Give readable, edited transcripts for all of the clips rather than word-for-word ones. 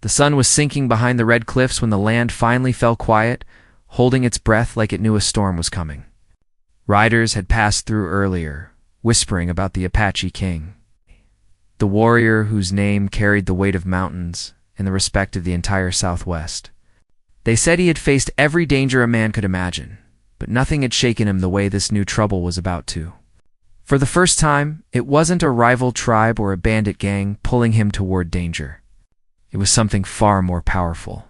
The sun was sinking behind the red cliffs when the land finally fell quiet, holding its breath like it knew a storm was coming. Riders had passed through earlier, whispering about the Apache king, the warrior whose name carried the weight of mountains and the respect of the entire Southwest. They said he had faced every danger a man could imagine, but nothing had shaken him the way this new trouble was about to. For the first time, it wasn't a rival tribe or a bandit gang pulling him toward danger. It was something far more powerful.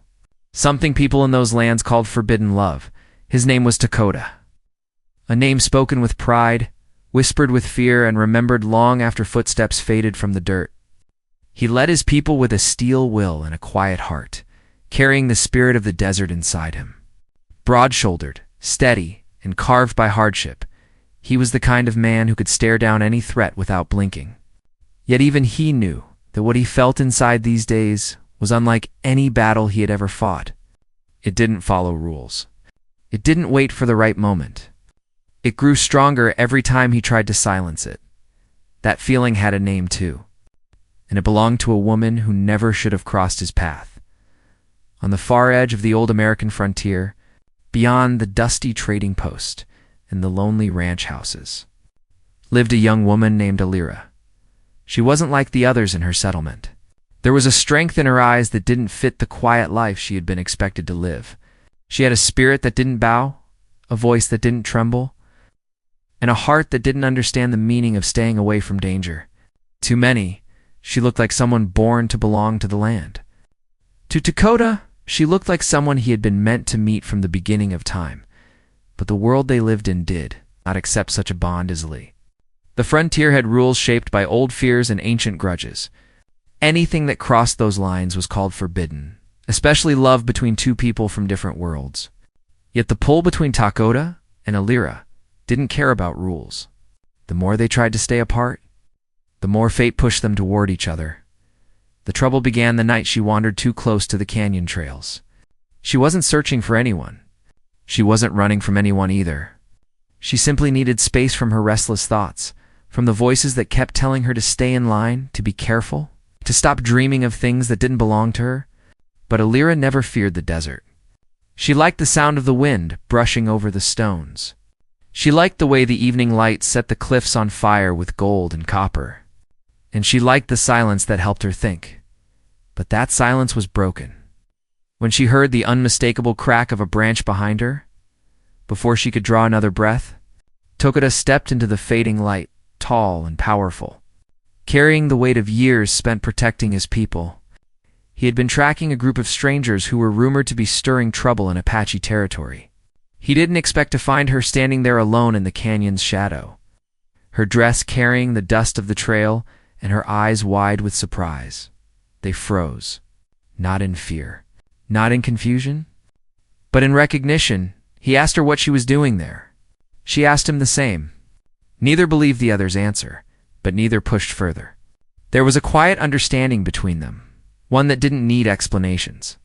Something people in those lands called forbidden love. His name was Dakota. A name spoken with pride, whispered with fear, and remembered long after footsteps faded from the dirt. He led his people with a steel will and a quiet heart, carrying the spirit of the desert inside him. Broad-shouldered, steady, and carved by hardship, he was the kind of man who could stare down any threat without blinking. Yet even he knew that what he felt inside these days was unlike any battle he had ever fought. It didn't follow rules. It didn't wait for the right moment. It grew stronger every time he tried to silence it. That feeling had a name too, and it belonged to a woman who never should have crossed his path. On the far edge of the old American frontier, beyond the dusty trading post and the lonely ranch houses, lived a young woman named Alira. She wasn't like the others in her settlement. There was a strength in her eyes that didn't fit the quiet life she had been expected to live. She had a spirit that didn't bow, a voice that didn't tremble, and a heart that didn't understand the meaning of staying away from danger. To many, she looked like someone born to belong to the land. To Dakota, she looked like someone he had been meant to meet from the beginning of time. But the world they lived in did not accept such a bond easily. The frontier had rules shaped by old fears and ancient grudges. Anything that crossed those lines was called forbidden, especially love between two people from different worlds. Yet the pull between Dakota and Alira didn't care about rules. The more they tried to stay apart, the more fate pushed them toward each other. The trouble began the night she wandered too close to the canyon trails. She wasn't searching for anyone. She wasn't running from anyone either. She simply needed space from her restless thoughts, from the voices that kept telling her to stay in line, to be careful, to stop dreaming of things that didn't belong to her. But Alira never feared the desert. She liked the sound of the wind brushing over the stones. She liked the way the evening light set the cliffs on fire with gold and copper. And she liked the silence that helped her think. But that silence was broken when she heard the unmistakable crack of a branch behind her. Before she could draw another breath, Dakota stepped into the fading light, tall and powerful, carrying the weight of years spent protecting his people. He had been tracking a group of strangers who were rumored to be stirring trouble in Apache territory. He didn't expect to find her standing there alone in the canyon's shadow, her dress carrying the dust of the trail and her eyes wide with surprise. They froze, not in fear, not in confusion, but in recognition. He asked her what she was doing there. She asked him the same. Neither believed the other's answer, but neither pushed further. There was a quiet understanding between them, one that didn't need explanations.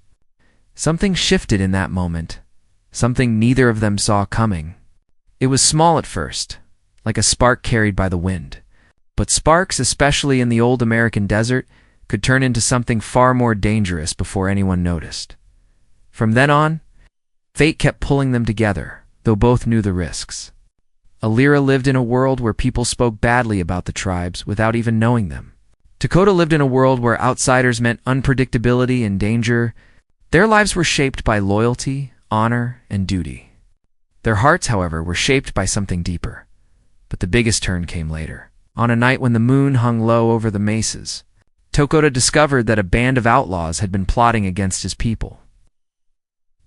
Something shifted in that moment, something neither of them saw coming. It was small at first, like a spark carried by the wind. But sparks, especially in the old American desert, could turn into something far more dangerous before anyone noticed. From then on, fate kept pulling them together, though both knew the risks. Alira lived in a world where people spoke badly about the tribes without even knowing them. Dakota lived in a world where outsiders meant unpredictability and danger. Their lives were shaped by loyalty, honor, and duty. Their hearts, however, were shaped by something deeper. But the biggest turn came later. On a night when the moon hung low over the mesas, Dakota discovered that a band of outlaws had been plotting against his people.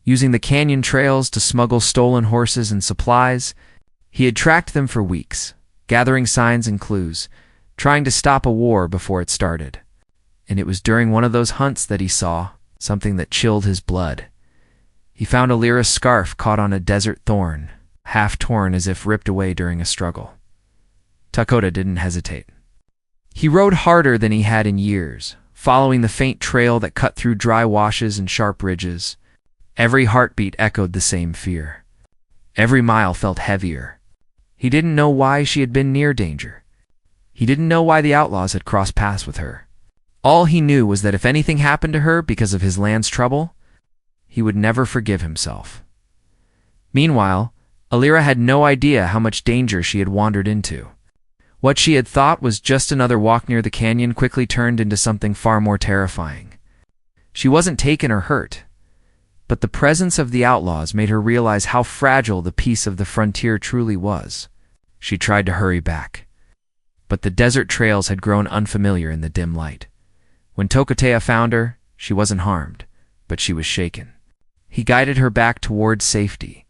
Using the canyon trails to smuggle stolen horses and supplies, he had tracked them for weeks, gathering signs and clues, trying to stop a war before it started. And it was during one of those hunts that he saw something that chilled his blood. He found Alira's scarf caught on a desert thorn, half torn as if ripped away during a struggle. Dakota didn't hesitate. He rode harder than he had in years, following the faint trail that cut through dry washes and sharp ridges. Every heartbeat echoed the same fear. Every mile felt heavier. He didn't know why she had been near danger. He didn't know why the outlaws had crossed paths with her. All he knew was that if anything happened to her because of his land's trouble, he would never forgive himself. Meanwhile, Alira had no idea how much danger she had wandered into. What she had thought was just another walk near the canyon quickly turned into something far more terrifying. She wasn't taken or hurt, but the presence of the outlaws made her realize how fragile the peace of the frontier truly was. She tried to hurry back, but the desert trails had grown unfamiliar in the dim light. When Tokotea found her, she wasn't harmed, but she was shaken. He guided her back towards safety,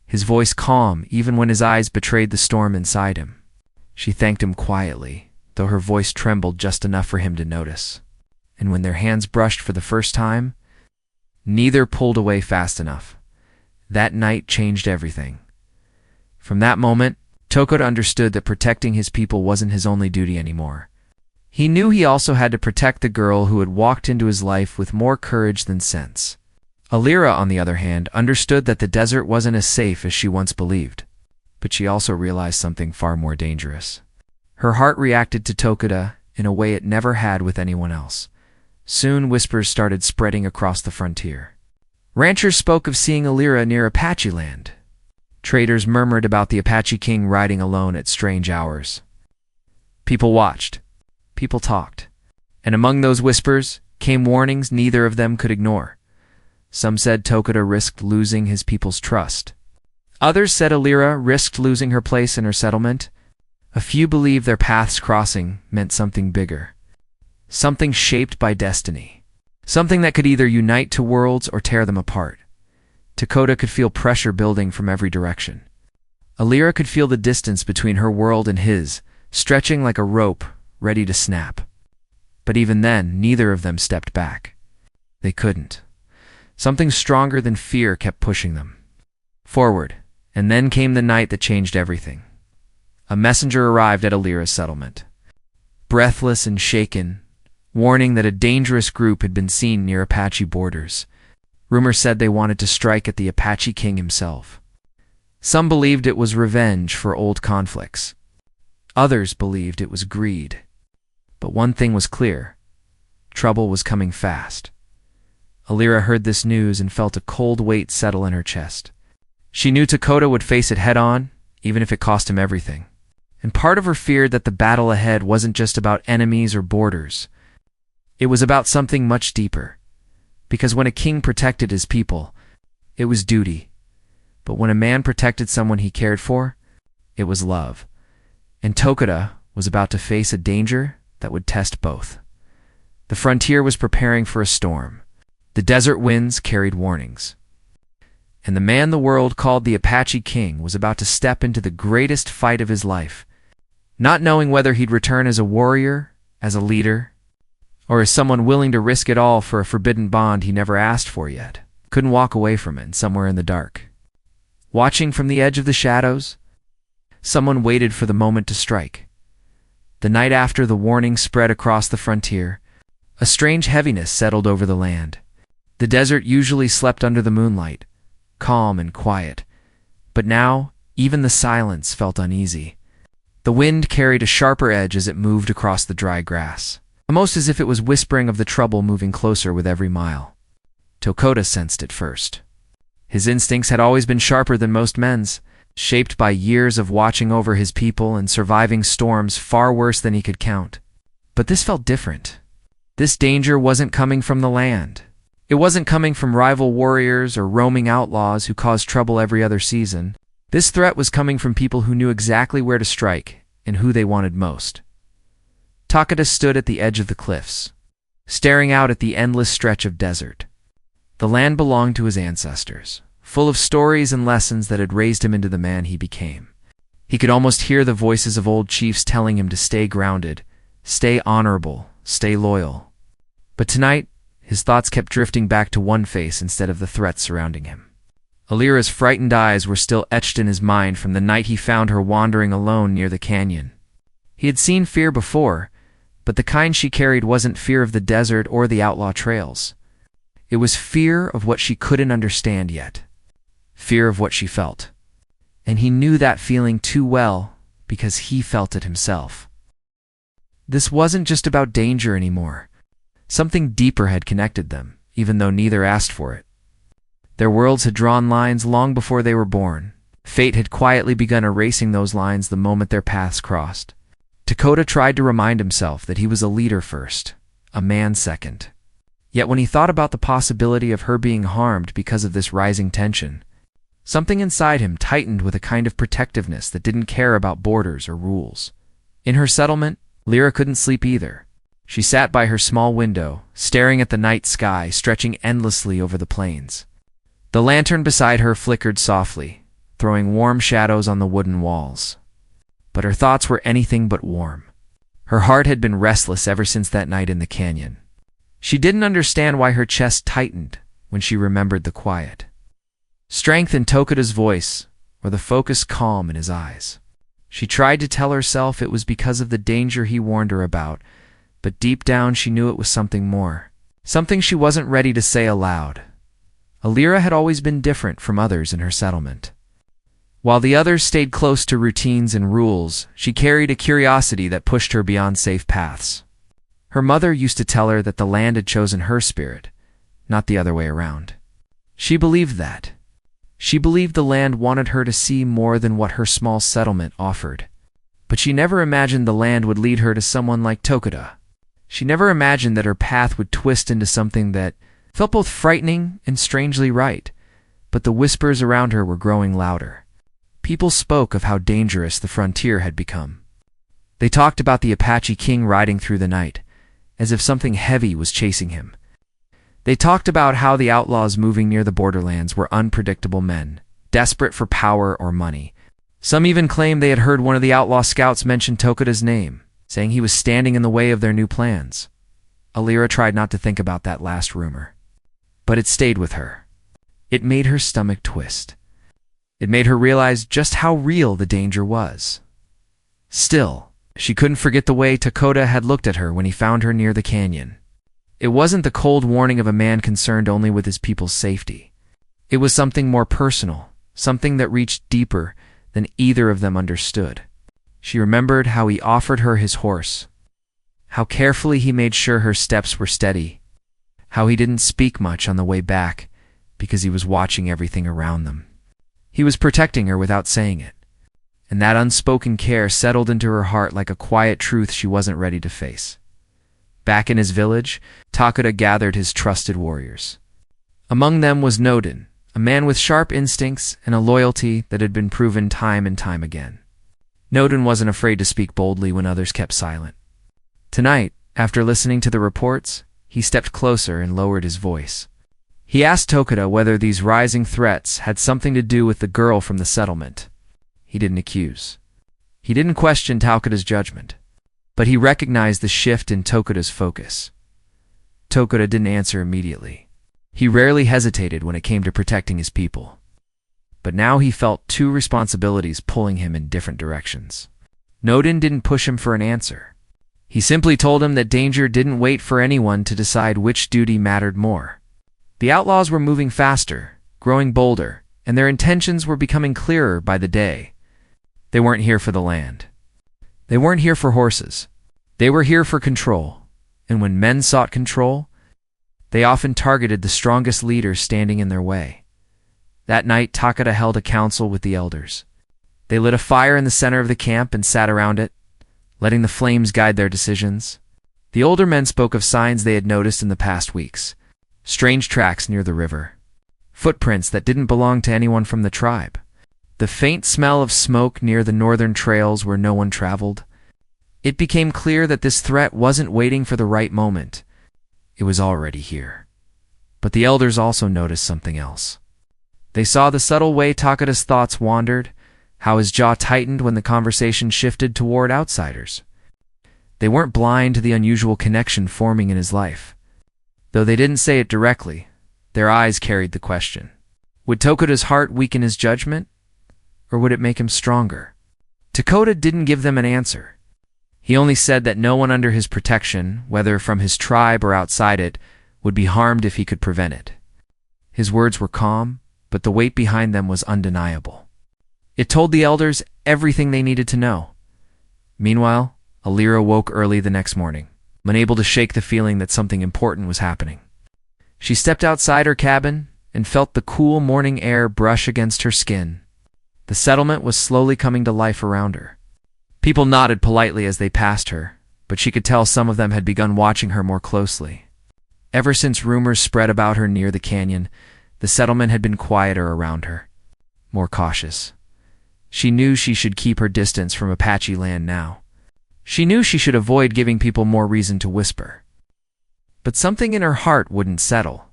his voice calm even when his eyes betrayed the storm inside him. She thanked him quietly, though her voice trembled just enough for him to notice. And when their hands brushed for the first time, neither pulled away fast enough. That night changed everything. From that moment, Tokoda understood that protecting his people wasn't his only duty anymore. He knew he also had to protect the girl who had walked into his life with more courage than sense. Alira, on the other hand, understood that the desert wasn't as safe as she once believed, but she also realized something far more dangerous. Her heart reacted to Tokoda in a way it never had with anyone else. Soon whispers started spreading across the frontier. Ranchers spoke of seeing Alira near Apache land. Traders murmured about the Apache king riding alone at strange hours. People watched. People talked. And among those whispers came warnings neither of them could ignore. Some said Tokoda risked losing his people's trust. Others said Alira risked losing her place in her settlement. A few believed their paths crossing meant something bigger. Something shaped by destiny. Something that could either unite two worlds or tear them apart. Tokoda could feel pressure building from every direction. Alira could feel the distance between her world and his, stretching like a rope, ready to snap. But even then, neither of them stepped back. They couldn't. Something stronger than fear kept pushing them forward, and then came the night that changed everything. A messenger arrived at Alira's settlement. Breathless and shaken, warning that a dangerous group had been seen near Apache borders. Rumor said they wanted to strike at the Apache king himself. Some believed it was revenge for old conflicts. Others believed it was greed. But one thing was clear. Trouble was coming fast. Alira heard this news and felt a cold weight settle in her chest. She knew Tokoda would face it head-on, even if it cost him everything. And part of her feared that the battle ahead wasn't just about enemies or borders. It was about something much deeper. Because when a king protected his people, it was duty. But when a man protected someone he cared for, it was love. And Tokoda was about to face a danger that would test both. The frontier was preparing for a storm. The desert winds carried warnings. And the man the world called the Apache king was about to step into the greatest fight of his life, not knowing whether he'd return as a warrior, as a leader, or as someone willing to risk it all for a forbidden bond he never asked for yet, couldn't walk away from it somewhere in the dark. Watching from the edge of the shadows, someone waited for the moment to strike. The night after the warning spread across the frontier, a strange heaviness settled over the land. The desert usually slept under the moonlight, calm and quiet, but now even the silence felt uneasy. The wind carried a sharper edge as it moved across the dry grass, almost as if it was whispering of the trouble moving closer with every mile. Tokoda sensed it first. His instincts had always been sharper than most men's, shaped by years of watching over his people and surviving storms far worse than he could count. But this felt different. This danger wasn't coming from the land. It wasn't coming from rival warriors or roaming outlaws who caused trouble every other season. This threat was coming from people who knew exactly where to strike and who they wanted most. Tokoda stood at the edge of the cliffs, staring out at the endless stretch of desert. The land belonged to his ancestors, full of stories and lessons that had raised him into the man he became. He could almost hear the voices of old chiefs telling him to stay grounded, stay honorable, stay loyal. But tonight, his thoughts kept drifting back to one face instead of the threats surrounding him. Alira's frightened eyes were still etched in his mind from the night he found her wandering alone near the canyon. He had seen fear before, but the kind she carried wasn't fear of the desert or the outlaw trails. It was fear of what she couldn't understand yet. Fear of what she felt. And he knew that feeling too well because he felt it himself. This wasn't just about danger anymore. Something deeper had connected them, even though neither asked for it. Their worlds had drawn lines long before they were born. Fate had quietly begun erasing those lines the moment their paths crossed. Dakota tried to remind himself that he was a leader first, a man second. Yet when he thought about the possibility of her being harmed because of this rising tension, something inside him tightened with a kind of protectiveness that didn't care about borders or rules. In her settlement, Lyra couldn't sleep either. She sat by her small window, staring at the night sky stretching endlessly over the plains. The lantern beside her flickered softly, throwing warm shadows on the wooden walls. But her thoughts were anything but warm. Her heart had been restless ever since that night in the canyon. She didn't understand why her chest tightened when she remembered the quiet strength in Tokoda's voice or the focused calm in his eyes. She tried to tell herself it was because of the danger he warned her about, but deep down she knew it was something more, something she wasn't ready to say aloud. Lyra had always been different from others in her settlement. While the others stayed close to routines and rules, she carried a curiosity that pushed her beyond safe paths. Her mother used to tell her that the land had chosen her spirit, not the other way around. She believed that. She believed the land wanted her to see more than what her small settlement offered. But she never imagined the land would lead her to someone like Tokoda. She never imagined that her path would twist into something that felt both frightening and strangely right. But the whispers around her were growing louder. People spoke of how dangerous the frontier had become. They talked about the Apache king riding through the night, as if something heavy was chasing him. They talked about how the outlaws moving near the borderlands were unpredictable men, desperate for power or money. Some even claimed they had heard one of the outlaw scouts mention Tokoda's name, saying he was standing in the way of their new plans. Lyra tried not to think about that last rumor. But it stayed with her. It made her stomach twist. It made her realize just how real the danger was. Still, she couldn't forget the way Tokoda had looked at her when he found her near the canyon. It wasn't the cold warning of a man concerned only with his people's safety. It was something more personal, something that reached deeper than either of them understood. She remembered how he offered her his horse, how carefully he made sure her steps were steady, how he didn't speak much on the way back because he was watching everything around them. He was protecting her without saying it. And that unspoken care settled into her heart like a quiet truth she wasn't ready to face. Back in his village, Tokoda gathered his trusted warriors. Among them was Nodin, a man with sharp instincts and a loyalty that had been proven time and time again. Nodin wasn't afraid to speak boldly when others kept silent. Tonight, after listening to the reports, he stepped closer and lowered his voice. He asked Tokoda whether these rising threats had something to do with the girl from the settlement. He didn't accuse. He didn't question Tokoda's judgment, but he recognized the shift in Tokoda's focus. Tokoda didn't answer immediately. He rarely hesitated when it came to protecting his people. But now he felt two responsibilities pulling him in different directions. Nodin didn't push him for an answer. He simply told him that danger didn't wait for anyone to decide which duty mattered more. The outlaws were moving faster, growing bolder, and their intentions were becoming clearer by the day. They weren't here for the land. They weren't here for horses. They were here for control. And when men sought control, they often targeted the strongest leaders standing in their way. That night, Tokoda held a council with the elders. They lit a fire in the center of the camp and sat around it, letting the flames guide their decisions. The older men spoke of signs they had noticed in the past weeks. Strange tracks near the river. Footprints that didn't belong to anyone from the tribe. The faint smell of smoke near the northern trails where no one traveled. It became clear that this threat wasn't waiting for the right moment. It was already here. But the elders also noticed something else. They saw the subtle way Tokoda's thoughts wandered, how his jaw tightened when the conversation shifted toward outsiders. They weren't blind to the unusual connection forming in his life. Though they didn't say it directly, their eyes carried the question. Would Tokoda's heart weaken his judgment? Or would it make him stronger? Tokoda didn't give them an answer. He only said that no one under his protection, whether from his tribe or outside it, would be harmed if he could prevent it. His words were calm, but the weight behind them was undeniable. It told the elders everything they needed to know. Meanwhile, Lyra woke early the next morning. unable to shake the feeling that something important was happening. She stepped outside her cabin and felt the cool morning air brush against her skin. The settlement was slowly coming to life around her. People nodded politely as they passed her, but she could tell some of them had begun watching her more closely. Ever since rumors spread about her near the canyon, the settlement had been quieter around her, more cautious. She knew she should keep her distance from Apache land now. She knew she should avoid giving people more reason to whisper. But something in her heart wouldn't settle.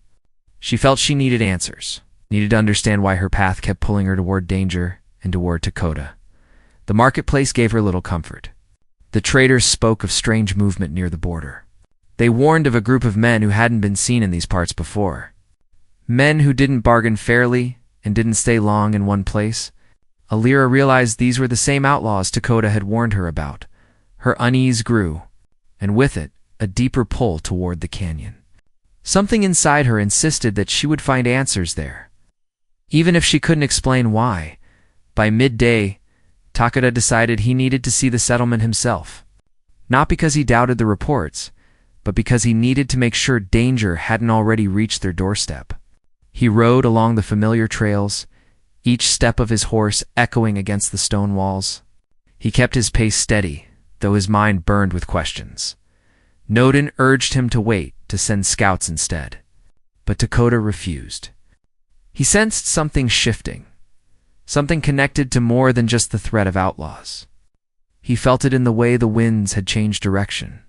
She felt she needed answers, needed to understand why her path kept pulling her toward danger and toward Dakota. The marketplace gave her little comfort. The traders spoke of strange movement near the border. They warned of a group of men who hadn't been seen in these parts before. Men who didn't bargain fairly and didn't stay long in one place. Alira realized these were the same outlaws Dakota had warned her about. Her unease grew, and with it, a deeper pull toward the canyon. Something inside her insisted that she would find answers there. Even if she couldn't explain why, by midday, Takeda decided he needed to see the settlement himself. Not because he doubted the reports, but because he needed to make sure danger hadn't already reached their doorstep. He rode along the familiar trails, each step of his horse echoing against the stone walls. He kept his pace steady, though his mind burned with questions. Nodin urged him to wait, to send scouts instead. But Dakota refused. He sensed something shifting, something connected to more than just the threat of outlaws. He felt it in the way the winds had changed direction,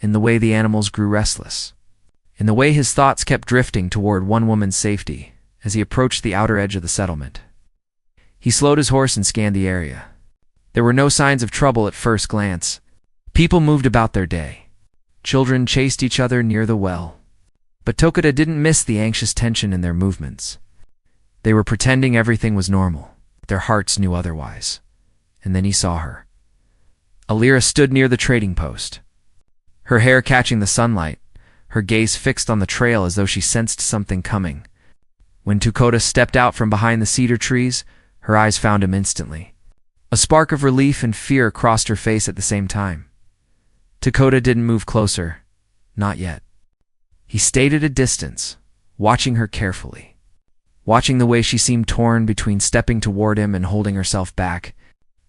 in the way the animals grew restless, in the way his thoughts kept drifting toward one woman's safety as he approached the outer edge of the settlement. He slowed his horse and scanned the area. There were no signs of trouble at first glance. People moved about their day. Children chased each other near the well. But Takeda didn't miss the anxious tension in their movements. They were pretending everything was normal. Their hearts knew otherwise. And then he saw her. Alira stood near the trading post, her hair catching the sunlight, her gaze fixed on the trail as though she sensed something coming. When Dakota stepped out from behind the cedar trees, her eyes found him instantly. A spark of relief and fear crossed her face at the same time. Dakota didn't move closer. Not yet. He stayed at a distance, watching her carefully. Watching the way she seemed torn between stepping toward him and holding herself back.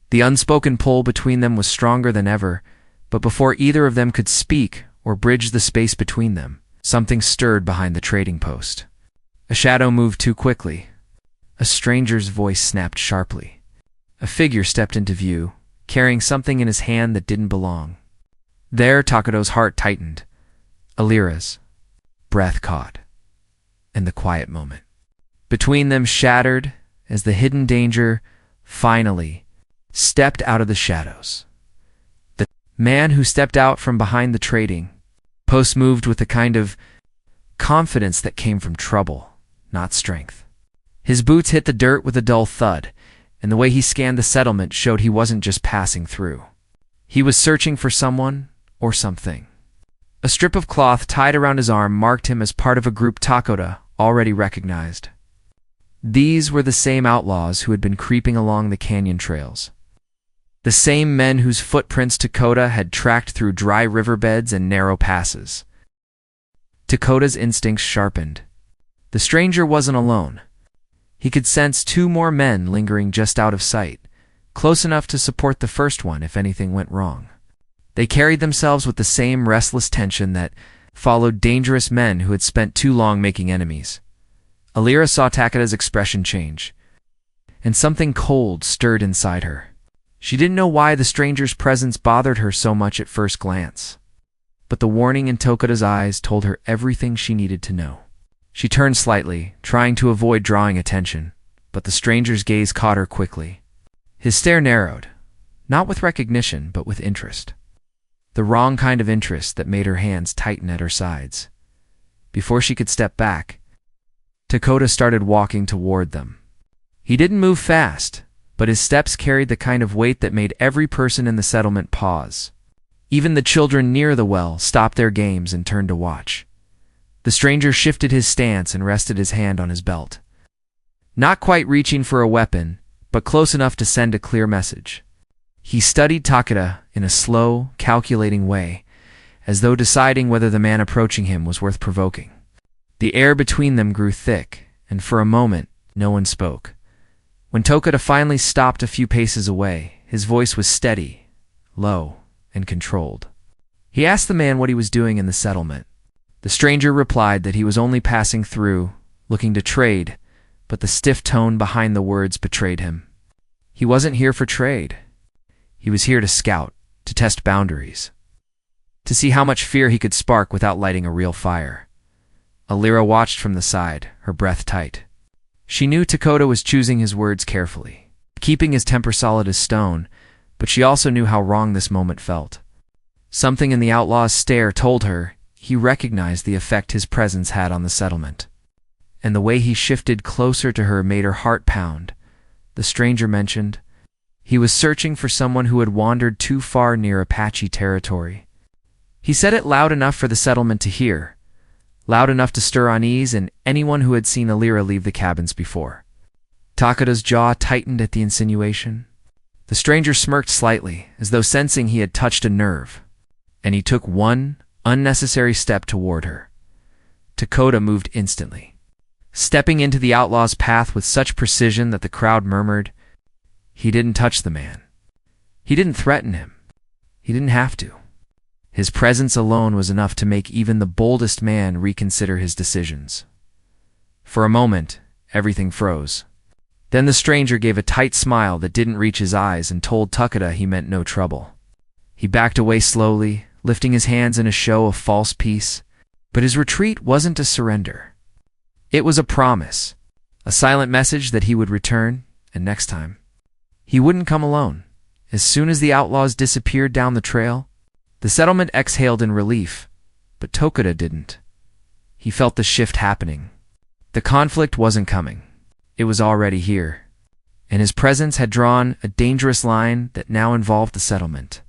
The unspoken pull between them was stronger than ever, but before either of them could speak or bridge the space between them, something stirred behind the trading post. A shadow moved too quickly. A stranger's voice snapped sharply. A figure stepped into view, carrying something in his hand that didn't belong. There, Takeda's heart tightened. Alira's breath caught, and the quiet moment between them shattered as the hidden danger finally stepped out of the shadows. The man who stepped out from behind the trading post moved with a kind of confidence that came from trouble, not strength. His boots hit the dirt with a dull thud, and the way he scanned the settlement showed he wasn't just passing through. He was searching for someone or something. A strip of cloth tied around his arm marked him as part of a group Takeda already recognized. These were the same outlaws who had been creeping along the canyon trails. The same men whose footprints Takeda had tracked through dry riverbeds and narrow passes. Takeda's instincts sharpened. The stranger wasn't alone. He could sense two more men lingering just out of sight, close enough to support the first one if anything went wrong. They carried themselves with the same restless tension that followed dangerous men who had spent too long making enemies. Alira saw Takeda's expression change, and something cold stirred inside her. She didn't know why the stranger's presence bothered her so much at first glance, but the warning in Takeda's eyes told her everything she needed to know. She turned slightly, trying to avoid drawing attention, but the stranger's gaze caught her quickly. His stare narrowed, not with recognition, but with interest. The wrong kind of interest that made her hands tighten at her sides. Before she could step back, Takeda started walking toward them. He didn't move fast, but his steps carried the kind of weight that made every person in the settlement pause. Even the children near the well stopped their games and turned to watch. The stranger shifted his stance and rested his hand on his belt. Not quite reaching for a weapon, but close enough to send a clear message. He studied Takeda in a slow, calculating way, as though deciding whether the man approaching him was worth provoking. The air between them grew thick, and for a moment, no one spoke. When Tokuda finally stopped a few paces away, his voice was steady, low, and controlled. He asked the man what he was doing in the settlement. The stranger replied that he was only passing through, looking to trade, but the stiff tone behind the words betrayed him. He wasn't here for trade. He was here to scout, to test boundaries, to see how much fear he could spark without lighting a real fire. Alira watched from the side, her breath tight. She knew Tokuda was choosing his words carefully, keeping his temper solid as stone, but she also knew how wrong this moment felt. Something in the outlaw's stare told her he recognized the effect his presence had on the settlement. And the way he shifted closer to her made her heart pound. The stranger mentioned he was searching for someone who had wandered too far near Apache territory. He said it loud enough for the settlement to hear, loud enough to stir unease in anyone who had seen Alira leave the cabins before. Takuda's jaw tightened at the insinuation. The stranger smirked slightly, as though sensing he had touched a nerve, and he took one unnecessary step toward her. Tokuda moved instantly, stepping into the outlaw's path with such precision that the crowd murmured. He didn't touch the man. He didn't threaten him. He didn't have to. His presence alone was enough to make even the boldest man reconsider his decisions. For a moment, everything froze. Then the stranger gave a tight smile that didn't reach his eyes and told Tokuda he meant no trouble. He backed away slowly, lifting his hands in a show of false peace, but his retreat wasn't a surrender. It was a promise, a silent message that he would return, and next time, he wouldn't come alone. As soon as the outlaws disappeared down the trail, the settlement exhaled in relief, but Tokuda didn't. He felt the shift happening. The conflict wasn't coming. It was already here, and his presence had drawn a dangerous line that now involved the settlement.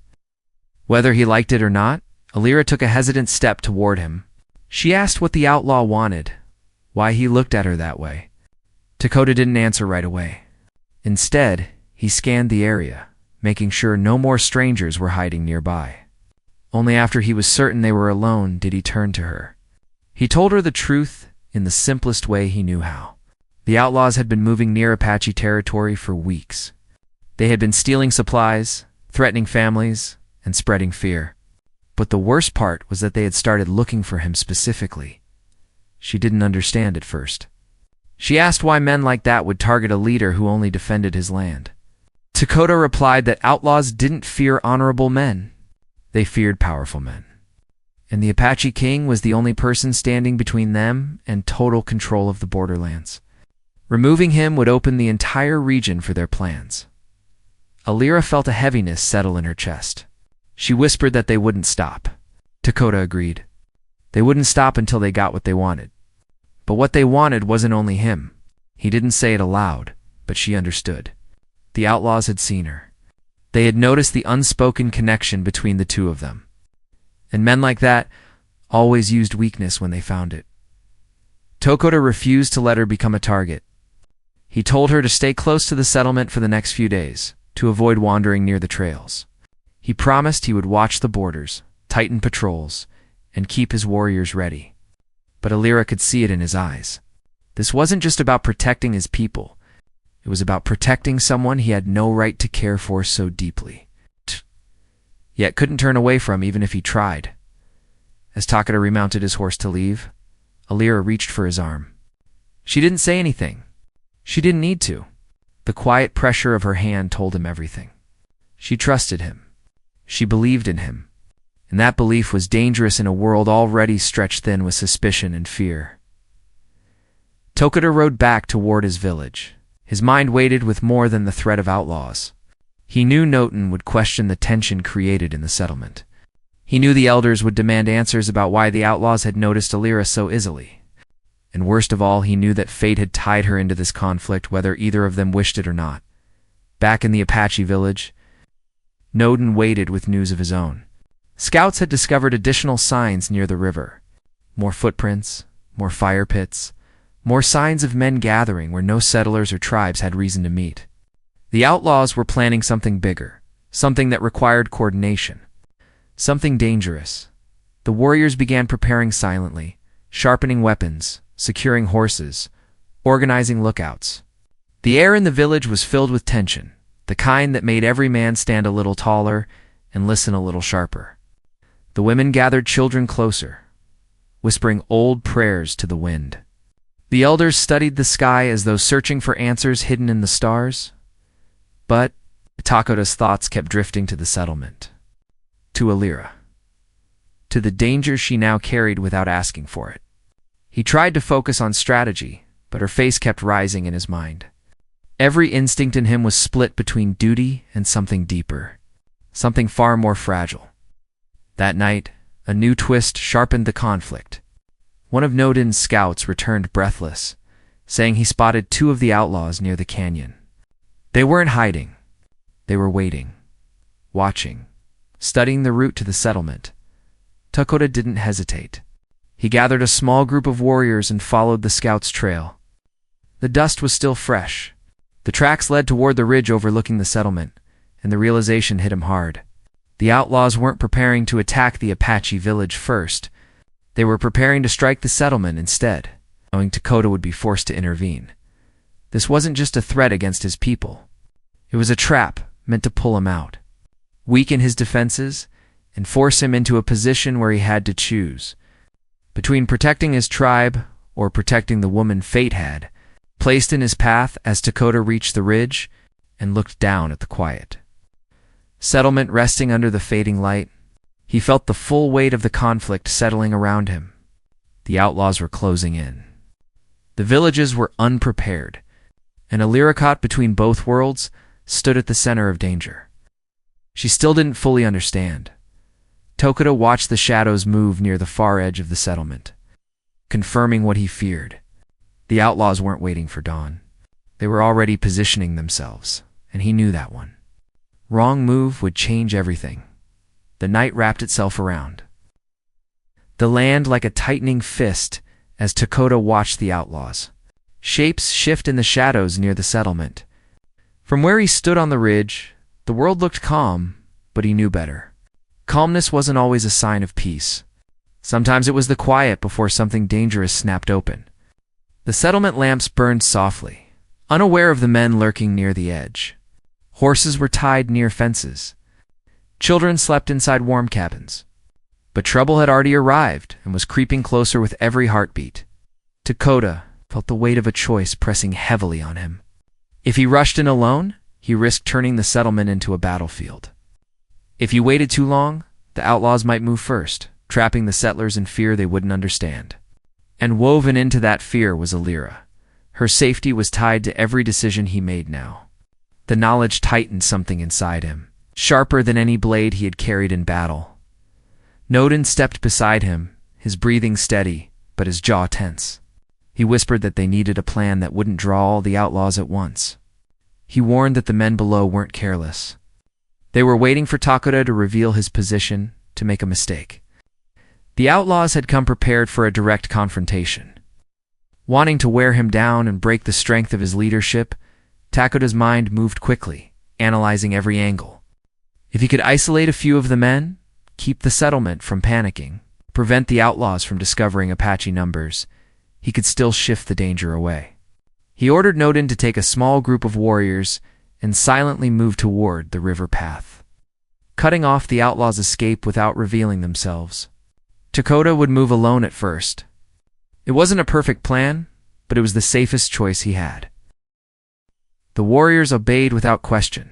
Whether he liked it or not, Alira took a hesitant step toward him. She asked what the outlaw wanted, why he looked at her that way. Tokuda didn't answer right away. Instead, he scanned the area, making sure no more strangers were hiding nearby. Only after he was certain they were alone did he turn to her. He told her the truth in the simplest way he knew how. The outlaws had been moving near Apache territory for weeks. They had been stealing supplies, threatening families, and spreading fear. But the worst part was that they had started looking for him specifically. She didn't understand at first. She asked why men like that would target a leader who only defended his land. Tokuda replied that outlaws didn't fear honorable men. They feared powerful men. And the Apache king was the only person standing between them and total control of the borderlands. Removing him would open the entire region for their plans. Alira felt a heaviness settle in her chest. She whispered that they wouldn't stop. Tokuda agreed. They wouldn't stop until they got what they wanted. But what they wanted wasn't only him. He didn't say it aloud, but she understood. The outlaws had seen her. They had noticed the unspoken connection between the two of them. And men like that always used weakness when they found it. Tokuda refused to let her become a target. He told her to stay close to the settlement for the next few days, to avoid wandering near the trails. He promised he would watch the borders, tighten patrols, and keep his warriors ready. But Alira could see it in his eyes. This wasn't just about protecting his people. It was about protecting someone he had no right to care for so deeply, yet couldn't turn away from even if he tried. As Tokuda remounted his horse to leave, Alira reached for his arm. She didn't say anything. She didn't need to. The quiet pressure of her hand told him everything. She trusted him. She believed in him. And that belief was dangerous in a world already stretched thin with suspicion and fear. Tokuda rode back toward his village. His mind weighted with more than the threat of outlaws. He knew Noten would question the tension created in the settlement. He knew the elders would demand answers about why the outlaws had noticed Alira so easily. And worst of all, he knew that fate had tied her into this conflict whether either of them wished it or not. Back in the Apache village, Noten waited with news of his own. Scouts had discovered additional signs near the river. More footprints, more fire pits, more signs of men gathering where no settlers or tribes had reason to meet. The outlaws were planning something bigger, something that required coordination, something dangerous, The warriors began preparing silently, sharpening weapons, securing horses, organizing lookouts. The air in the village was filled with tension, the kind that made every man stand a little taller and listen a little sharper. The women gathered children closer, whispering old prayers to the wind. The elders studied the sky as though searching for answers hidden in the stars. But Takoda's thoughts kept drifting to the settlement, to Alira, to the danger she now carried without asking for it. He tried to focus on strategy, but her face kept rising in his mind. Every instinct in him was split between duty and something deeper, something far more fragile. That night, a new twist sharpened the conflict. One of Nodin's scouts returned breathless, saying he spotted 2 of the outlaws near the canyon. They weren't hiding. They were waiting, watching, studying the route to the settlement. Takoda didn't hesitate. He gathered a small group of warriors and followed the scouts' trail. The dust was still fresh. The tracks led toward the ridge overlooking the settlement, and the realization hit him hard. The outlaws weren't preparing to attack the Apache village first. They were preparing to strike the settlement instead, knowing Takoda would be forced to intervene. This wasn't just a threat against his people. It was a trap meant to pull him out, weaken his defenses, and force him into a position where he had to choose between protecting his tribe or protecting the woman fate had placed in his path. As Takoda reached the ridge and looked down at the quiet settlement resting under the fading light, he felt the full weight of the conflict settling around him. The outlaws were closing in. The villages were unprepared, and Alira, caught between both worlds, stood at the center of danger. She still didn't fully understand. Takoda watched the shadows move near the far edge of the settlement, confirming what he feared. The outlaws weren't waiting for dawn. They were already positioning themselves, and he knew that one. Wrong move would change everything. The night wrapped itself around the land like a tightening fist as Takoda watched the outlaws' shapes shift in the shadows near the settlement. From where he stood on the ridge, the world looked calm, but he knew better. Calmness wasn't always a sign of peace. Sometimes it was the quiet before something dangerous snapped open. The settlement lamps burned softly, unaware of the men lurking near the edge. Horses were tied near fences. Children slept inside warm cabins. But trouble had already arrived and was creeping closer with every heartbeat. Takoda felt the weight of a choice pressing heavily on him. If he rushed in alone, he risked turning the settlement into a battlefield. If he waited too long, the outlaws might move first, trapping the settlers in fear they wouldn't understand. And woven into that fear was Alira. Her safety was tied to every decision he made now. The knowledge tightened something inside him, sharper than any blade he had carried in battle. Nodin stepped beside him, his breathing steady, but his jaw tense. He whispered that they needed a plan that wouldn't draw all the outlaws at once. He warned that the men below weren't careless. They were waiting for Takoda to reveal his position, to make a mistake. The outlaws had come prepared for a direct confrontation. Wanting to wear him down and break the strength of his leadership, Takoda's mind moved quickly, analyzing every angle. If he could isolate a few of the men, keep the settlement from panicking, prevent the outlaws from discovering Apache numbers, he could still shift the danger away. He ordered Nodin to take a small group of warriors and silently move toward the river path, cutting off the outlaws' escape without revealing themselves. Takoda would move alone at first. It wasn't a perfect plan, but it was the safest choice he had. The warriors obeyed without question.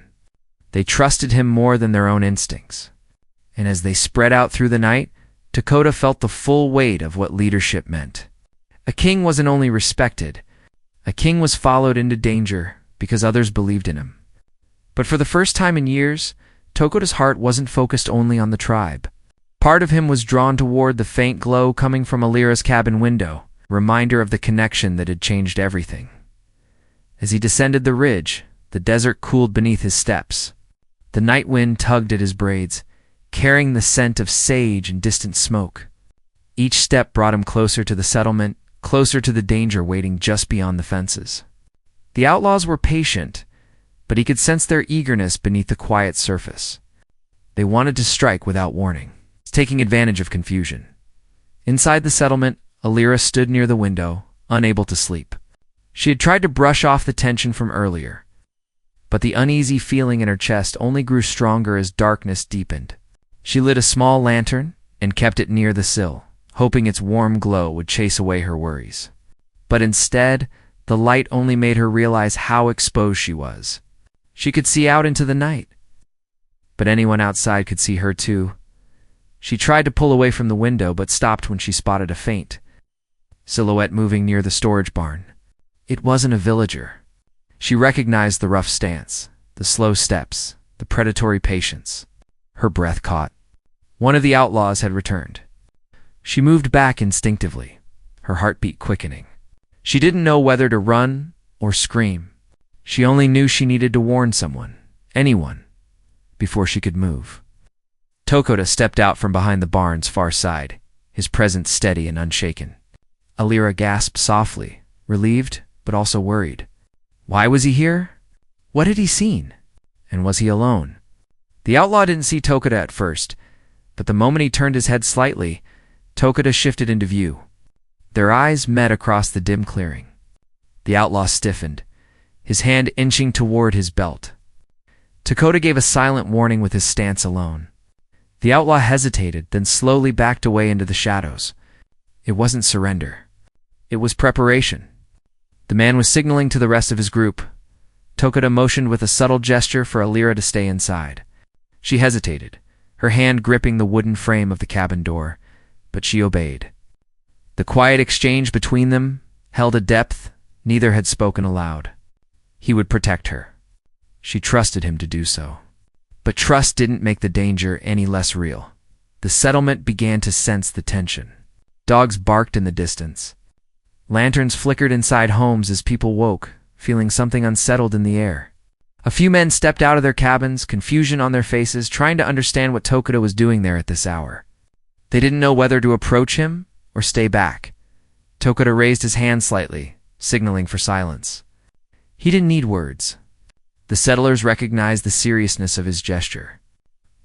They trusted him more than their own instincts. And as they spread out through the night, Takoda felt the full weight of what leadership meant. A king wasn't only respected, a king was followed into danger because others believed in him. But for the first time in years, Takoda's heart wasn't focused only on the tribe. Part of him was drawn toward the faint glow coming from Alira's cabin window, a reminder of the connection that had changed everything. As he descended the ridge, the desert cooled beneath his steps. The night wind tugged at his braids, carrying the scent of sage and distant smoke. Each step brought him closer to the settlement, closer to the danger waiting just beyond the fences. The outlaws were patient, but he could sense their eagerness beneath the quiet surface. They wanted to strike without warning. taking advantage of confusion. Inside the settlement, Alira stood near the window, unable to sleep. She had tried to brush off the tension from earlier, but the uneasy feeling in her chest only grew stronger as darkness deepened. She lit a small lantern and kept it near the sill, hoping its warm glow would chase away her worries. But instead, the light only made her realize how exposed she was. She could see out into the night, but anyone outside could see her too. She tried to pull away from the window but stopped when she spotted a faint silhouette moving near the storage barn. It wasn't a villager. She recognized the rough stance, the slow steps, the predatory patience. Her breath caught. One of the outlaws had returned. She moved back instinctively, her heartbeat quickening. She didn't know whether to run or scream. She only knew she needed to warn someone, anyone, before she could move. Tokoda stepped out from behind the barn's far side, his presence steady and unshaken. Alira gasped softly, relieved but also worried. Why was he here? What had he seen? And was he alone? The outlaw didn't see Tokoda at first, but the moment he turned his head slightly, Tokoda shifted into view. Their eyes met across the dim clearing. The outlaw stiffened, his hand inching toward his belt. Tokoda gave a silent warning with his stance alone. The outlaw hesitated, then slowly backed away into the shadows. It wasn't surrender. It was preparation. The man was signaling to the rest of his group. Tokoda motioned with a subtle gesture for Alira to stay inside. She hesitated, her hand gripping the wooden frame of the cabin door, but she obeyed. The quiet exchange between them held a depth neither had spoken aloud. He would protect her. She trusted him to do so. But trust didn't make the danger any less real. The settlement began to sense the tension. Dogs barked in the distance. Lanterns flickered inside homes as people woke, feeling something unsettled in the air. A few men stepped out of their cabins, confusion on their faces, trying to understand what Tokoda was doing there at this hour. They didn't know whether to approach him or stay back. Tokoda raised his hand slightly, signaling for silence. He didn't need words. The settlers recognized the seriousness of his gesture.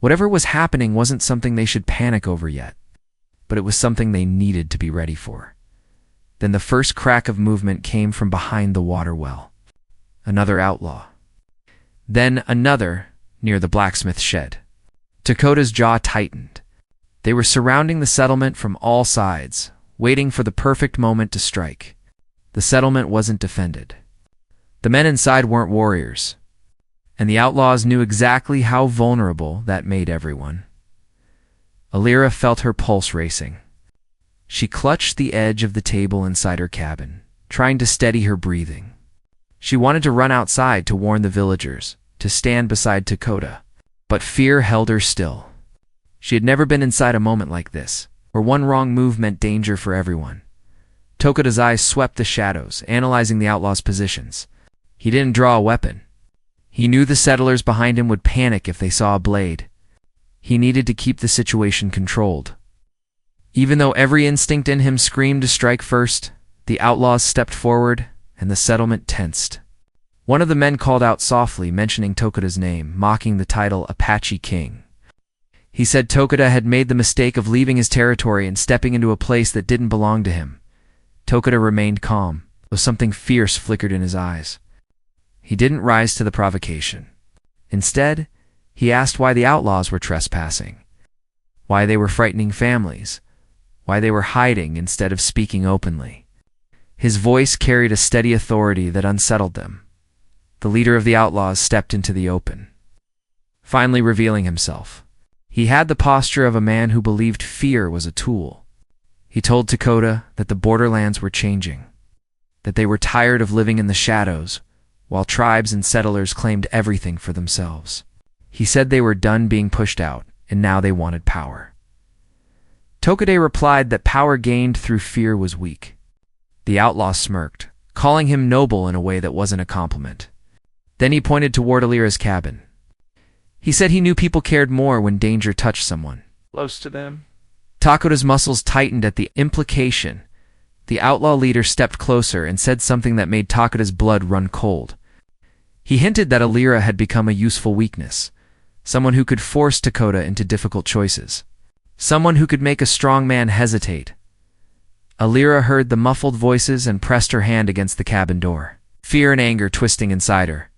Whatever was happening wasn't something they should panic over yet, but it was something they needed to be ready for. Then the first crack of movement came from behind the water well. Another outlaw. Then another near the blacksmith shed. Tokoda's jaw tightened. They were surrounding the settlement from all sides, waiting for the perfect moment to strike. The settlement wasn't defended. The men inside weren't warriors, and the outlaws knew exactly how vulnerable that made everyone. Alira felt her pulse racing. She clutched the edge of the table inside her cabin, trying to steady her breathing. She wanted to run outside to warn the villagers, to stand beside Tokoda, but fear held her still. She had never been inside a moment like this, where one wrong move meant danger for everyone. Tokoda's eyes swept the shadows, analyzing the outlaws' positions. He didn't draw a weapon. He knew the settlers behind him would panic if they saw a blade. He needed to keep the situation controlled. Even though every instinct in him screamed to strike first, the outlaws stepped forward, and the settlement tensed. One of the men called out softly, mentioning Tokoda's name, mocking the title Apache King. He said Tokoda had made the mistake of leaving his territory and stepping into a place that didn't belong to him. Tokoda remained calm, though something fierce flickered in his eyes. He didn't rise to the provocation. Instead, he asked why the outlaws were trespassing, why they were frightening families, why they were hiding instead of speaking openly. His voice carried a steady authority that unsettled them. The leader of the outlaws stepped into the open, finally revealing himself. He had the posture of a man who believed fear was a tool. He told Tokoda that the borderlands were changing, that they were tired of living in the shadows, while tribes and settlers claimed everything for themselves. He said they were done being pushed out, and now they wanted power. Tokoda replied that power gained through fear was weak. The outlaw smirked, calling him noble in a way that wasn't a compliment. Then he pointed toward Alira's cabin. He said he knew people cared more when danger touched someone close to them. Tokoda's muscles tightened at the implication. The outlaw leader stepped closer and said something that made Tokoda's blood run cold. He hinted that Alira had become a useful weakness, someone who could force Tokoda into difficult choices. someone who could make a strong man hesitate. Alira heard the muffled voices and pressed her hand against the cabin door, fear and anger twisting inside her.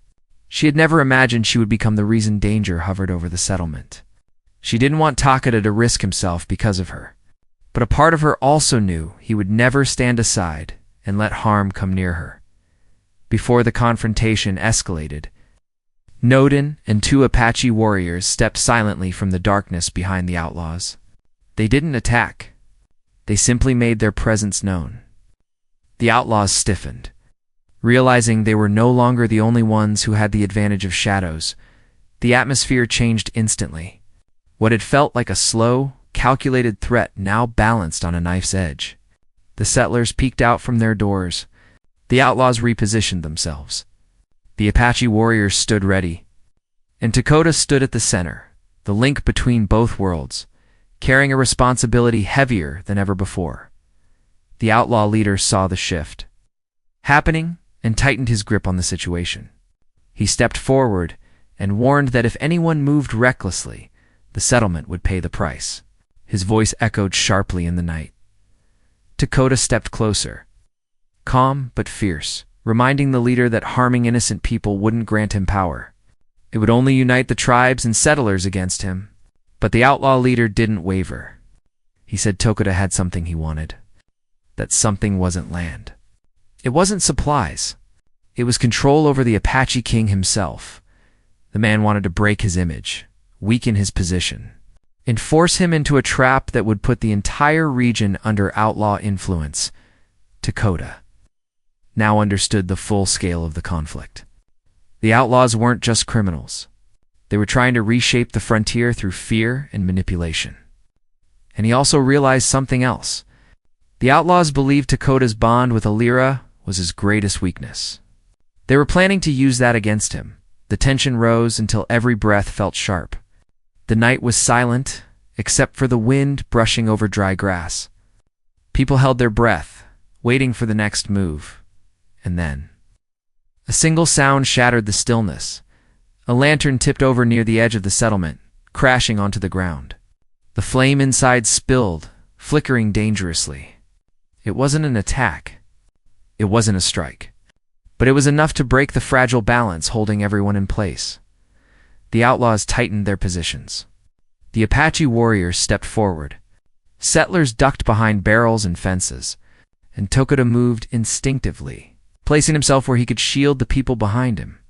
She had never imagined she would become the reason danger hovered over the settlement. She didn't want Takeda to risk himself because of her, but a part of her also knew he would never stand aside and let harm come near her. Before the confrontation escalated, Nodin and 2 Apache warriors stepped silently from the darkness behind the outlaws. They didn't attack. They simply made their presence known. The outlaws stiffened, realizing they were no longer the only ones who had the advantage of shadows. The atmosphere changed instantly. What had felt like a slow, calculated threat now balanced on a knife's edge. The settlers peeked out from their doors. The outlaws repositioned themselves. The Apache warriors stood ready, and Takeda stood at the center, the link between both worlds, carrying a responsibility heavier than ever before. The outlaw leader saw the shift happening and tightened his grip on the situation. He stepped forward and warned that if anyone moved recklessly, the settlement would pay the price. His voice echoed sharply in the night. Takeda stepped closer, calm but fierce, reminding the leader that harming innocent people wouldn't grant him power. It would only unite the tribes and settlers against him. But the outlaw leader didn't waver. He said Takeda had something he wanted. That something wasn't land. It wasn't supplies. It was control over the Apache king himself. The man wanted to break his image, weaken his position, and force him into a trap that would put the entire region under outlaw influence. Takeda now understood the full scale of the conflict. The outlaws weren't just criminals. They were trying to reshape the frontier through fear and manipulation. And he also realized something else. The outlaws believed Takeda's bond with Alira was his greatest weakness. They were planning to use that against him. The tension rose until every breath felt sharp. The night was silent, except for the wind brushing over dry grass. People held their breath, waiting for the next move. And then a single sound shattered the stillness. A lantern tipped over near the edge of the settlement, crashing onto the ground. The flame inside spilled, flickering dangerously. It wasn't an attack. It wasn't a strike. But it was enough to break the fragile balance holding everyone in place. The outlaws tightened their positions. The Apache warriors stepped forward. Settlers ducked behind barrels and fences, and Takeda moved instinctively, placing himself where he could shield the people behind him.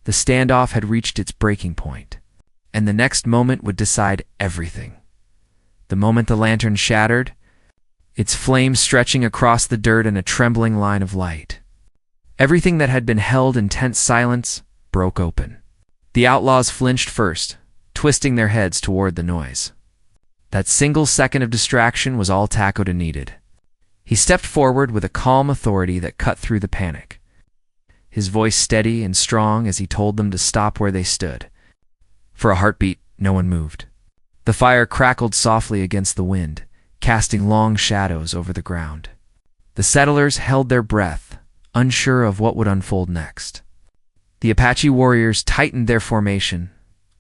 The standoff had reached its breaking point, and the next moment would decide everything. The moment the lantern shattered, its flame stretching across the dirt in a trembling line of light. Everything that had been held in tense silence broke open. The outlaws flinched first, twisting their heads toward the noise. That single second of distraction was all Takeda needed. He stepped forward with a calm authority that cut through the panic, his voice steady and strong as he told them to stop where they stood. For a heartbeat, no one moved. The fire crackled softly against the wind, casting long shadows over the ground. The settlers held their breath, unsure of what would unfold next. The Apache warriors tightened their formation,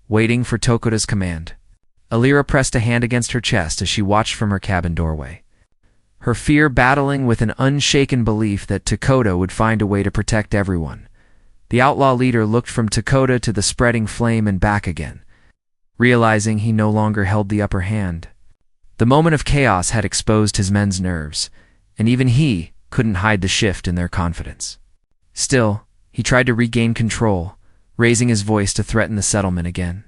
waiting for Takeda's command. Alira pressed a hand against her chest as she watched from her cabin doorway, her fear battling with an unshaken belief that Takeda would find a way to protect everyone. The outlaw leader looked from Takeda to the spreading flame and back again, realizing he no longer held the upper hand. The moment of chaos had exposed his men's nerves, and even he couldn't hide the shift in their confidence. Still, he tried to regain control, raising his voice to threaten the settlement again.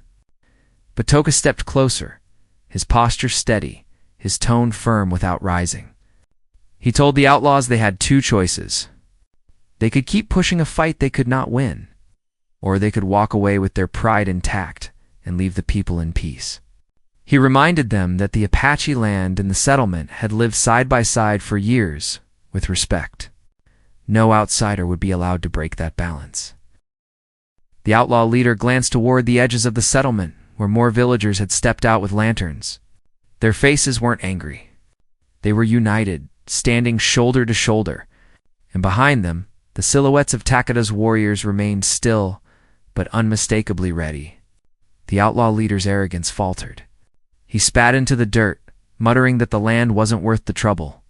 But Takeda stepped closer, his posture steady, his tone firm without rising. He told the outlaws they had two choices. They could keep pushing a fight they could not win, or they could walk away with their pride intact and leave the people in peace. He reminded them that the Apache land and the settlement had lived side by side for years with respect. No outsider would be allowed to break that balance. The outlaw leader glanced toward the edges of the settlement, where more villagers had stepped out with lanterns. Their faces weren't angry. They were united, standing shoulder to shoulder, and behind them, the silhouettes of Takeda's warriors remained still, but unmistakably ready. The outlaw leader's arrogance faltered. He spat into the dirt, muttering that the land wasn't worth the trouble.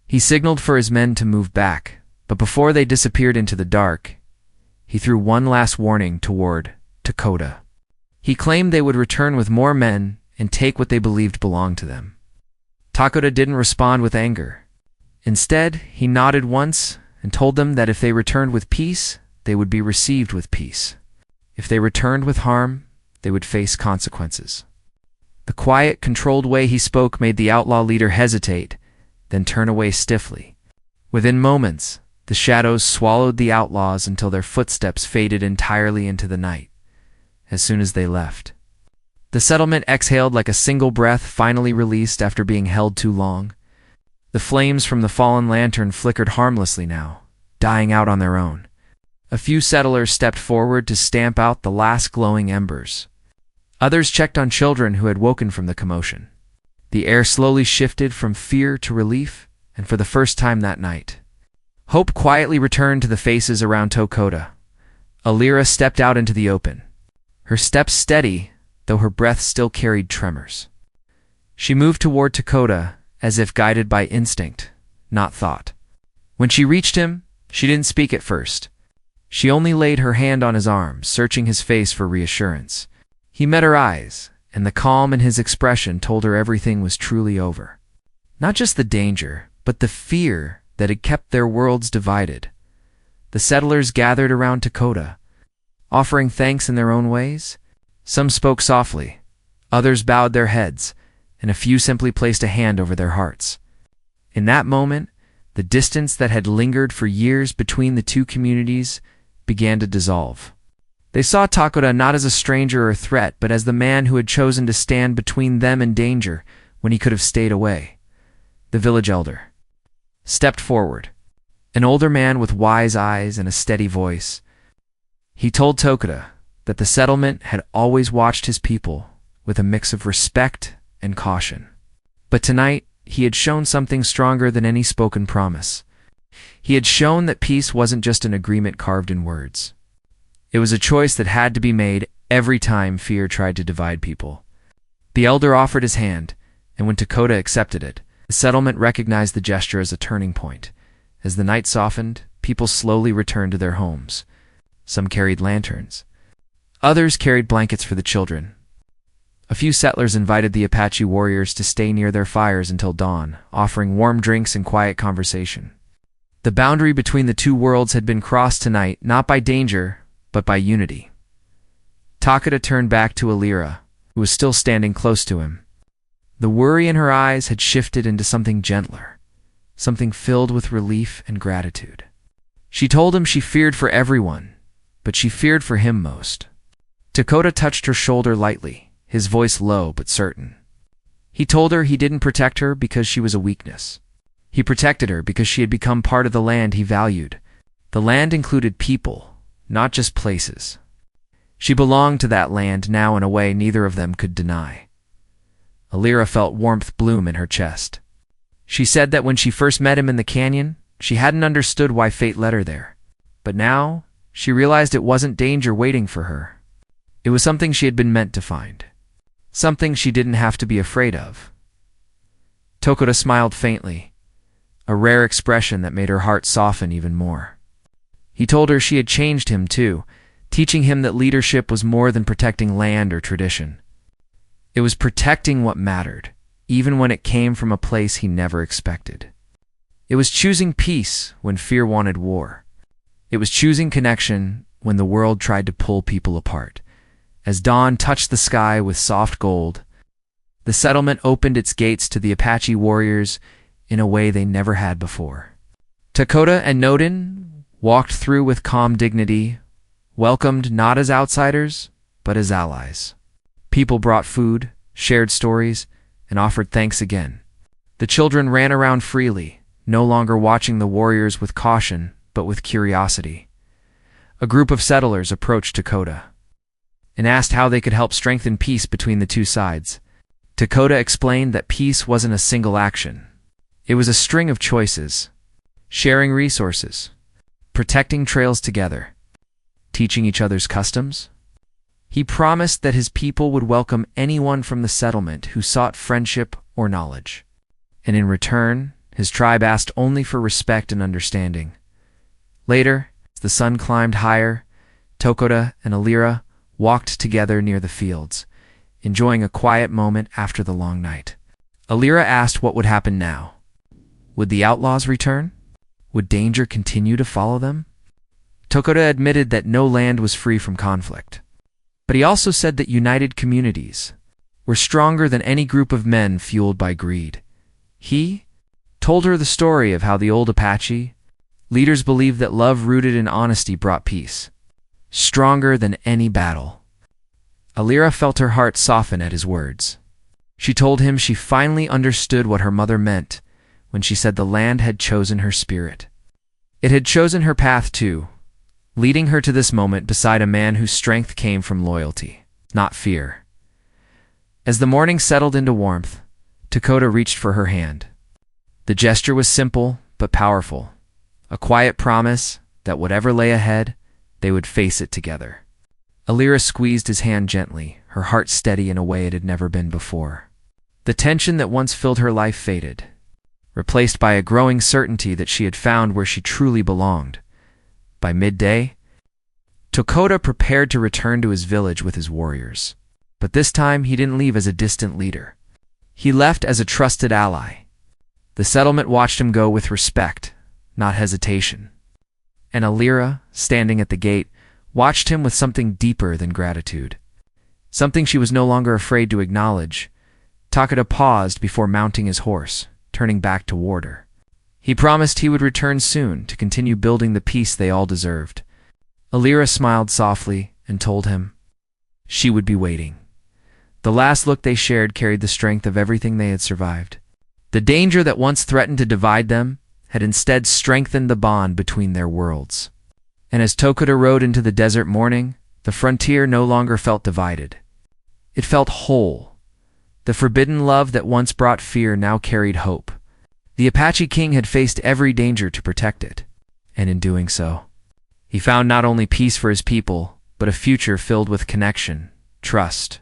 He signaled for his men to move back, but before they disappeared into the dark, he threw one last warning toward Dakota. He claimed they would return with more men and take what they believed belonged to them. Dakota didn't respond with anger. Instead, he nodded once and told them that if they returned with peace, they would be received with peace. If they returned with harm, they would face consequences. The quiet, controlled way he spoke made the outlaw leader hesitate, then turn away stiffly. Within moments, the shadows swallowed the outlaws until their footsteps faded entirely into the night. As soon as they left, the settlement exhaled like a single breath finally released after being held too long. The flames from the fallen lantern flickered harmlessly now, dying out on their own. A few settlers stepped forward to stamp out the last glowing embers. Others checked on children who had woken from the commotion. The air slowly shifted from fear to relief, and for the first time that night, hope quietly returned to the faces around Dakota. Alira stepped out into the open, her steps steady, though her breath still carried tremors. She moved toward Dakota as if guided by instinct, not thought. When she reached him, she didn't speak at first. She only laid her hand on his arm, searching his face for reassurance. He met her eyes, and the calm in his expression told her everything was truly over. Not just the danger, but the fear that had kept their worlds divided. The settlers gathered around Dakota, offering thanks in their own ways. Some spoke softly, others bowed their heads, and a few simply placed a hand over their hearts. In that moment, the distance that had lingered for years between the two communities began to dissolve. They saw Dakota not as a stranger or a threat, but as the man who had chosen to stand between them and danger when he could have stayed away. The village elder stepped forward, an older man with wise eyes and a steady voice. He told Dakota that the settlement had always watched his people with a mix of respect and caution. But tonight, he had shown something stronger than any spoken promise. He had shown that peace wasn't just an agreement carved in words. It was a choice that had to be made every time fear tried to divide people. The elder offered his hand, and when Dakota accepted it, the settlement recognized the gesture as a turning point. As the night softened, people slowly returned to their homes. Some carried lanterns. Others carried blankets for the children. A few settlers invited the Apache warriors to stay near their fires until dawn, offering warm drinks and quiet conversation. The boundary between the two worlds had been crossed tonight, not by danger, but by unity. Dakota turned back to Alira, who was still standing close to him. The worry in her eyes had shifted into something gentler, something filled with relief and gratitude. She told him she feared for everyone, but she feared for him most. Dakota touched her shoulder lightly, his voice low but certain. He told her he didn't protect her because she was a weakness. He protected her because she had become part of the land he valued. The land included people, not just places. She belonged to that land now in a way neither of them could deny. Alira felt warmth bloom in her chest. She said that when she first met him in the canyon, she hadn't understood why fate led her there. But now, she realized it wasn't danger waiting for her. It was something she had been meant to find. Something she didn't have to be afraid of. Dakota smiled faintly, a rare expression that made her heart soften even more. He told her she had changed him too, teaching him that leadership was more than protecting land or tradition. It was protecting what mattered, even when it came from a place he never expected. It was choosing peace when fear wanted war. It was choosing connection when the world tried to pull people apart. As dawn touched the sky with soft gold, the settlement opened its gates to the Apache warriors in a way they never had before. Dakota and Nodin walked through with calm dignity, welcomed not as outsiders, but as allies. People brought food, shared stories, and offered thanks again. The children ran around freely, no longer watching the warriors with caution, but with curiosity. A group of settlers approached Dakota and asked how they could help strengthen peace between the two sides. Dakota explained that peace wasn't a single action. It was a string of choices, sharing resources, protecting trails together, teaching each other's customs. He promised that his people would welcome anyone from the settlement who sought friendship or knowledge. And in return, his tribe asked only for respect and understanding. Later, as the sun climbed higher, Tokoda and Alira walked together near the fields, enjoying a quiet moment after the long night. Alira asked what would happen now. Would the outlaws return? Would danger continue to follow them? Tokoda admitted that no land was free from conflict. But he also said that united communities were stronger than any group of men fueled by greed. He told her the story of how the old Apache leaders believed that love rooted in honesty brought peace, stronger than any battle. Alira felt her heart soften at his words. She told him she finally understood what her mother meant when she said the land had chosen her spirit. It had chosen her path too, leading her to this moment beside a man whose strength came from loyalty, not fear. As the morning settled into warmth, Tokoda reached for her hand. The gesture was simple but powerful, a quiet promise that whatever lay ahead, they would face it together. Alira squeezed his hand gently, her heart steady in a way it had never been before. The tension that once filled her life faded, replaced by a growing certainty that she had found where she truly belonged. By midday, Tokoda prepared to return to his village with his warriors. But this time he didn't leave as a distant leader. He left as a trusted ally. The settlement watched him go with respect, not hesitation. And Alira, standing at the gate, watched him with something deeper than gratitude. Something she was no longer afraid to acknowledge. Tokoda paused before mounting his horse, turning back toward her. He promised he would return soon to continue building the peace they all deserved. Alira smiled softly and told him she would be waiting. The last look they shared carried the strength of everything they had survived. The danger that once threatened to divide them had instead strengthened the bond between their worlds. And as Tokoda rode into the desert morning, the frontier no longer felt divided. It felt whole. The forbidden love that once brought fear now carried hope. The Apache king had faced every danger to protect it, and in doing so, he found not only peace for his people, but a future filled with connection, trust,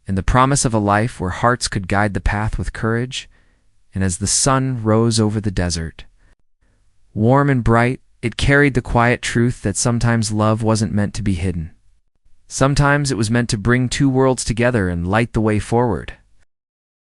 and the promise of a life where hearts could guide the path with courage. And as the sun rose over the desert, warm and bright, it carried the quiet truth that sometimes love wasn't meant to be hidden. Sometimes it was meant to bring two worlds together and light the way forward.